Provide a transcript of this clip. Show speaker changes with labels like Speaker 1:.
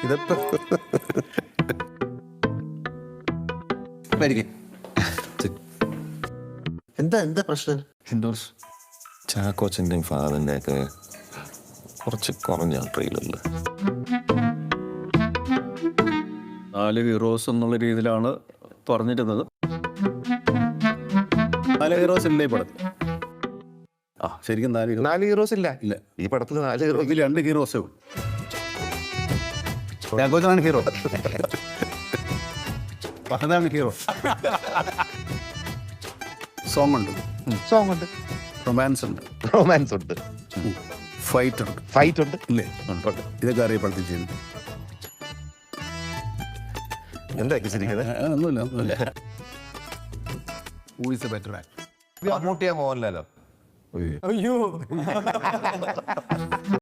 Speaker 1: ഇതപ്പോ എന്താ പ്രശ്നം?
Speaker 2: ചാക്കോച്ചൻ്റെയും ഫാദറിൻ്റെ ഒക്കെ കുറച്ച് കുറഞ്ഞ ട്രെയിലറിൽ
Speaker 3: 4 ഹീറോസ് എന്നുള്ള രീതിയിലാണ് പറഞ്ഞിരുന്നത്. 4 ഹീറോസ് ഇല്ലേ ഈ പടത്തിൽ? ശരിക്കും
Speaker 1: 4 ഹീറോസ് ഇല്ല. ഈ പടത്തിൽ 4 ഹീറോസ്.
Speaker 3: 2 ഹീറോസേ ഉള്ളൂ. ചാക്കോച്ചനാണ് ഹീറോ, ഫഹദാണ് ഹീറോ. സോങ് ഉണ്ട്, റൊമാൻസ് ഉണ്ട്, ഫൈറ്റ് ഉണ്ട് ഇല്ലേ? ഇതൊക്കെ അറിയപ്പെടുത്തി ചെയ്യുന്നു.
Speaker 1: എന്താ
Speaker 3: ഒന്നുമില്ല. Who is a better actor?
Speaker 1: മമ്മൂട്ടിയാ മോഹൻലാലോ?
Speaker 3: അയ്യോ